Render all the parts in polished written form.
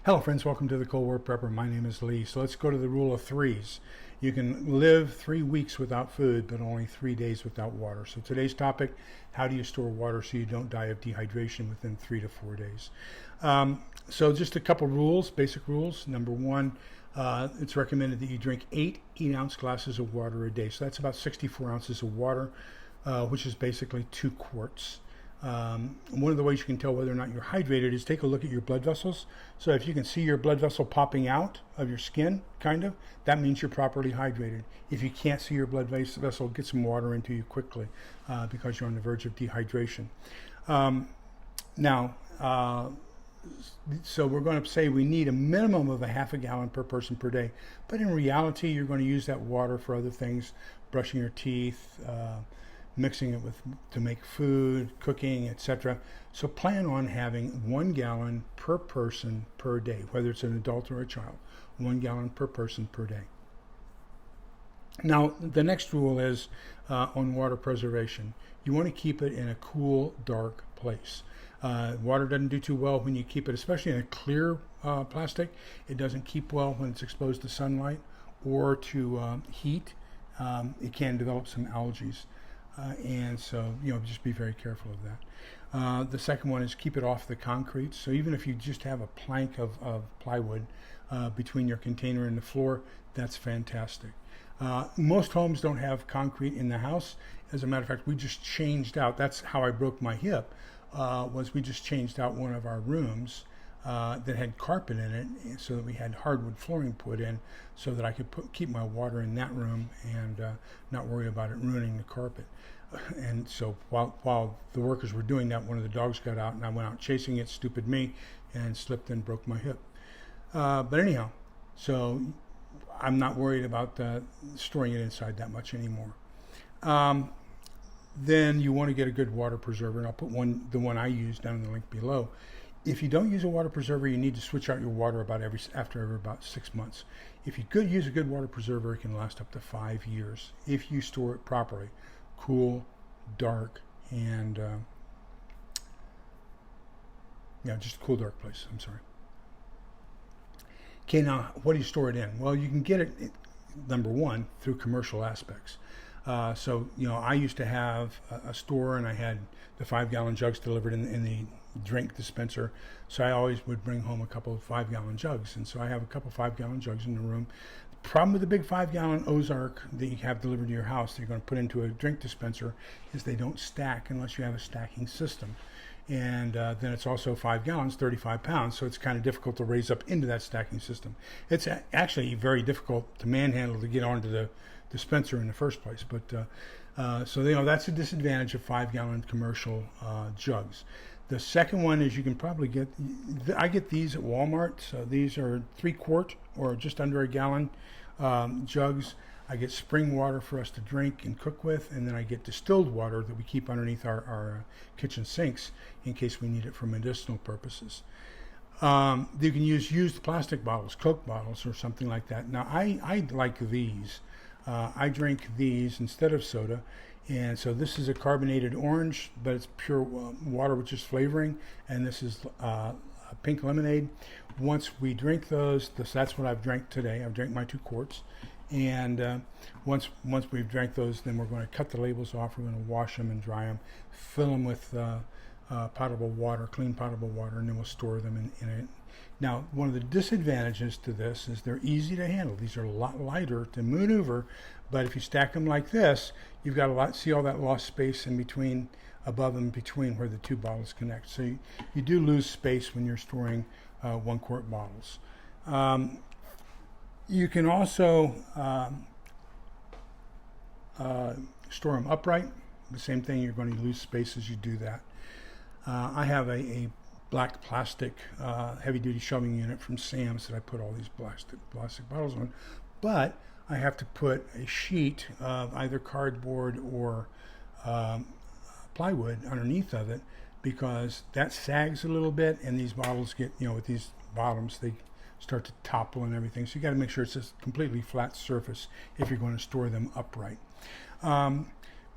Hello friends, welcome to the Cold War Prepper. My name is Lee. So let's go to the rule of threes. You can live 3 weeks without food, but only 3 days without water. So today's topic, how do you store water so you don't die of dehydration within 3 to 4 days? So just a couple rules, basic rules. Number one, it's recommended that you drink 8 8-ounce glasses of water a day. So that's about 64 ounces of water, which is basically 2 quarts. One of the ways you can tell whether or not you're hydrated is take a look at your blood vessels. So if you can see your blood vessel popping out of your skin, that means you're properly hydrated. If you can't see your blood vessel, get some water into you quickly because you're on the verge of dehydration. So we're going to say we need a minimum of a half a gallon per person per day. But in reality, you're going to use that water for other things, brushing your teeth, mixing it to make food, cooking, etc. So plan on having 1 gallon per person per day, whether it's an adult or a child. 1 gallon per person per day. Now, the next rule is on water preservation. You want to keep it in a cool, dark place. Water doesn't do too well when you keep it, especially in a clear plastic. It doesn't keep well when it's exposed to sunlight or to heat. It can develop some algae. And so, just be very careful of that. The second one is keep it off the concrete. So even if you just have a plank of plywood between your container and the floor, that's fantastic. Most homes don't have concrete in the house. As a matter of fact, we just changed out. That's how I broke my hip, was we just changed out one of our rooms that had carpet in it, so that we had hardwood flooring put in so that I could keep my water in that room and not worry about it ruining the carpet. And so while the workers were doing that, one of the dogs got out and I went out chasing it, stupid me, and slipped and broke my hip. But anyhow, so I'm not worried about storing it inside that much anymore. Then you want to get a good water preserver, and I'll put the one I use down in the link below. If you don't use a water preserver, you need to switch out your water after about 6 months. If you could use a good water preserver, it can last up to 5 years if you store it properly. Cool, dark, and just a cool, dark place. I'm sorry. Okay, now what do you store it in? Well, you can get it, number one, through commercial aspects. So I used to have a store, and I had the 5-gallon jugs delivered in the drink dispenser. So I always would bring home a couple of 5-gallon jugs, and so I have a couple of 5-gallon jugs in the room. The problem with the big 5-gallon Ozark that you have delivered to your house that you're going to put into a drink dispenser is they don't stack unless you have a stacking system. And then it's also 5 gallons, 35 pounds, so it's kind of difficult to raise up into that stacking system. It's actually very difficult to manhandle to get onto the dispenser in the first place. But so that's a disadvantage of 5-gallon commercial jugs. The second one is you can probably I get these at Walmart. So these are 3-quart or just under a gallon jugs. I get spring water for us to drink and cook with, and then I get distilled water that we keep underneath our kitchen sinks in case we need it for medicinal purposes. You can use used plastic bottles, Coke bottles, or something like that. Now, I like these. I drink these instead of soda, and so this is a carbonated orange, but it's pure water with just flavoring, and this is pink lemonade. Once we drink those, that's what I've drank today. I've drank my 2 quarts. And once we've drank those, then we're going to cut the labels off. We're going to wash them and dry them, fill them with potable water, clean potable water, and then we'll store them in it. Now, one of the disadvantages to this is they're easy to handle. These are a lot lighter to maneuver, but if you stack them like this, you've got see all that lost space in between, above and between where the 2 bottles connect. So you do lose space when you're storing 1-quart bottles. You can also store them upright. The same thing, you're going to lose space as you do that. I have a black plastic heavy-duty shelving unit from Sam's that I put all these plastic bottles on, but I have to put a sheet of either cardboard or plywood underneath of it because that sags a little bit, and these bottles get, with these bottoms, they start to topple and everything. So you got to make sure it's a completely flat surface if you're going to store them upright.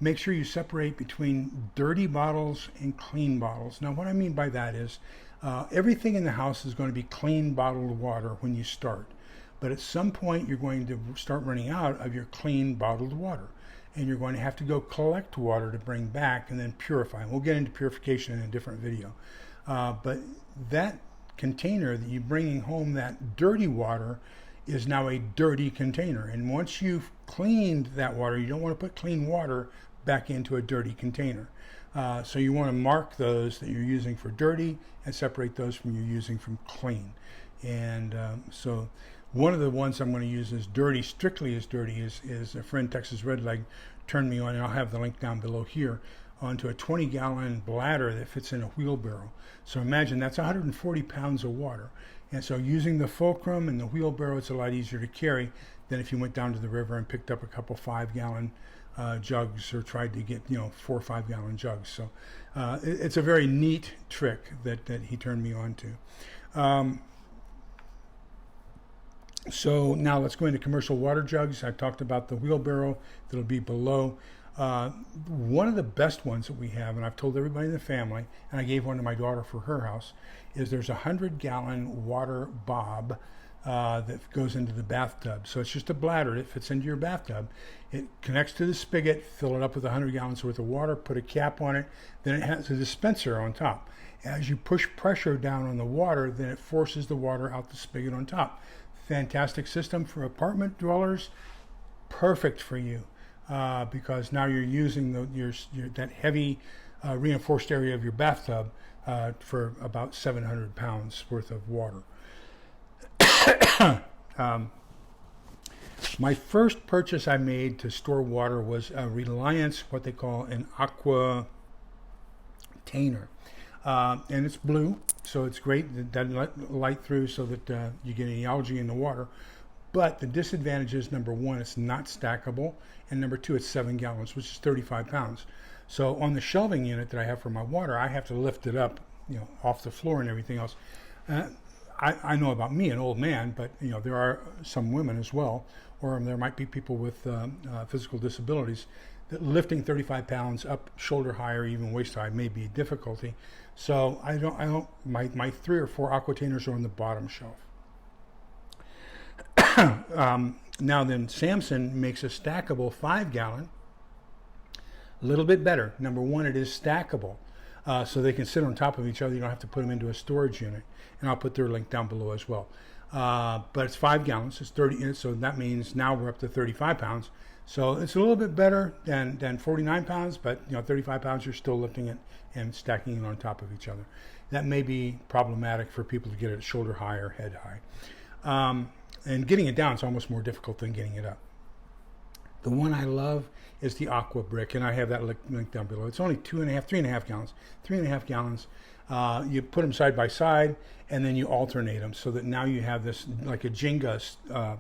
Make sure you separate between dirty bottles and clean bottles. Now, what I mean by that is Everything in the house is going to be clean bottled water when you start. But at some point, you're going to start running out of your clean bottled water. And you're going to have to go collect water to bring back and then purify. We'll get into purification in a different video. But that container that you're bringing home, that dirty water, is now a dirty container. And once you've cleaned that water, you don't want to put clean water back into a dirty container. So you want to mark those that you're using for dirty and separate those from you're using from clean. And so one of the ones I'm going to use as dirty, strictly as dirty, is a friend, Texas Redleg, turned me on, and I'll have the link down below here, onto a 20-gallon bladder that fits in a wheelbarrow. So imagine that's 140 pounds of water. And so using the fulcrum and the wheelbarrow, it's a lot easier to carry than if you went down to the river and picked up a couple 5-gallon jugs or tried to get 4 or 5-gallon jugs. So it's a very neat trick that he turned me on to. So now let's go into commercial water jugs. I talked about the wheelbarrow that'll be below. One of the best ones that we have, and I've told everybody in the family, and I gave one to my daughter for her house, is there's a 100-gallon water bob that goes into the bathtub. So it's just a bladder that fits into your bathtub. It connects to the spigot, fill it up with 100 gallons worth of water, put a cap on it, then it has a dispenser on top. As you push pressure down on the water, then it forces the water out the spigot on top. Fantastic system for apartment dwellers, perfect for you. Because now you're using that heavy reinforced area of your bathtub for about 700 pounds worth of water. My first purchase I made to store water was a Reliance, what they call an Aqua tainer. And it's blue, so it's great. It doesn't let light through so that you get any algae in the water. But the disadvantage is, number one, it's not stackable, and number two, it's 7 gallons, which is 35 pounds. So on the shelving unit that I have for my water, I have to lift it up, off the floor and everything else. I know about me, an old man, but there are some women as well, or there might be people with physical disabilities that lifting 35 pounds up shoulder high or even waist high may be a difficulty. So my 3 or 4 aquatainers are on the bottom shelf. Now then, Samson makes a stackable 5-gallon, a little bit better. Number one, it is stackable, so they can sit on top of each other. You don't have to put them into a storage unit, and I'll put their link down below as well. But it's 5 gallons, it's 30, so that means now we're up to 35 pounds. So it's a little bit better than 49 pounds, but 35 pounds, you're still lifting it and stacking it on top of each other. That may be problematic for people to get it shoulder high or head high. And getting it down is almost more difficult than getting it up. The one I love is the Aqua brick, and I have that link down below. It's only 3.5 gallons. 3.5 gallons. You put them side by side, and then you alternate them so that now you have this like a Jenga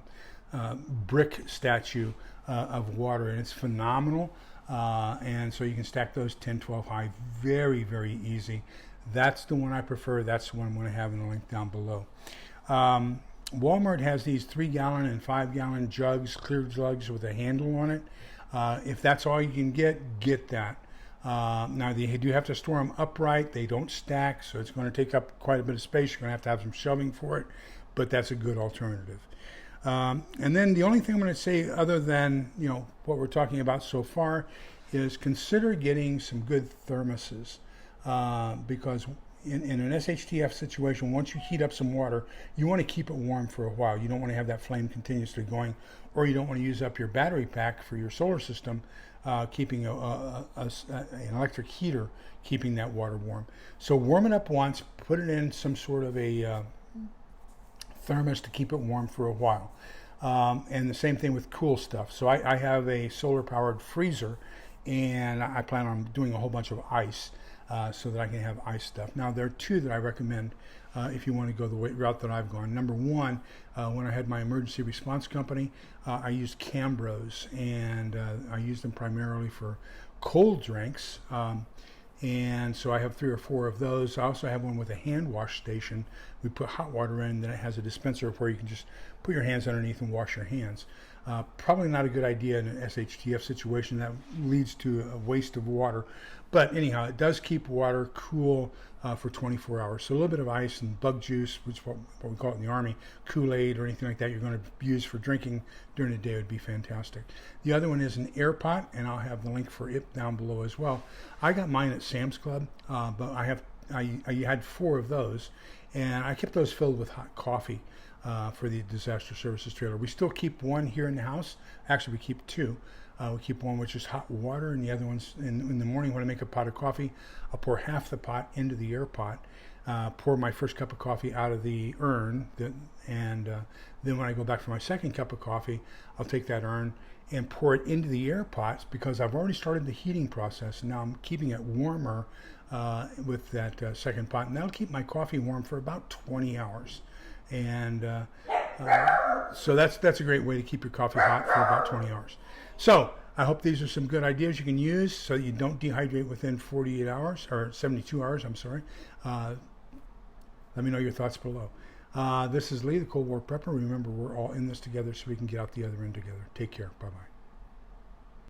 brick statue of water, and it's phenomenal. And so you can stack those 10, 12 high very, very easy. That's the one I prefer. That's the one I'm going to have in the link down below. Walmart has these 3-gallon and 5-gallon jugs, clear jugs with a handle on it. If that's all you can get that. Now they do have to store them upright. They don't stack, so it's going to take up quite a bit of space. You're going to have some shelving for it, but that's a good alternative. And then the only thing I'm going to say, other than what we're talking about so far, is consider getting some good thermoses, because in an SHTF situation, once you heat up some water, you want to keep it warm for a while. You don't want to have that flame continuously going, or you don't want to use up your battery pack for your solar system, keeping an electric heater, keeping that water warm. So warm it up once, put it in some sort of a thermos to keep it warm for a while. And the same thing with cool stuff. So I have a solar-powered freezer, and I plan on doing a whole bunch of ice. So that I can have ice stuff. Now, there are 2 that I recommend if you want to go the route that I've gone. Number one, when I had my emergency response company, I used Cambros, and I used them primarily for cold drinks. And so I have 3 or 4 of those. I also have one with a hand wash station we put hot water in. Then it has a dispenser where you can just put your hands underneath and wash your hands. Probably not a good idea in an SHTF situation. That leads to a waste of water. But anyhow, it does keep water cool for 24 hours. So a little bit of ice and bug juice, which is what we call it in the Army, Kool-Aid or anything like that you're going to use for drinking during the day would be fantastic. The other one is an air pot, and I'll have the link for it down below as well. I got mine at Sam's Club, but I had 4 of those, and I kept those filled with hot coffee for the disaster services trailer. We still keep one here in the house. Actually, we keep 2. We keep one which is hot water, and the other one's in the morning when I make a pot of coffee, I'll pour half the pot into the air pot, pour my first cup of coffee out of the urn, and then when I go back for my second cup of coffee, I'll take that urn and pour it into the air pots because I've already started the heating process. And now I'm keeping it warmer with that second pot, and that'll keep my coffee warm for about 20 hours. And so that's a great way to keep your coffee hot for about 20 hours. So I hope these are some good ideas you can use so you don't dehydrate within 48 hours, or 72 hours, I'm sorry. Let me know your thoughts below. This is Lee, the Cold War Prepper. Remember, we're all in this together so we can get out the other end together. Take care. Bye-bye.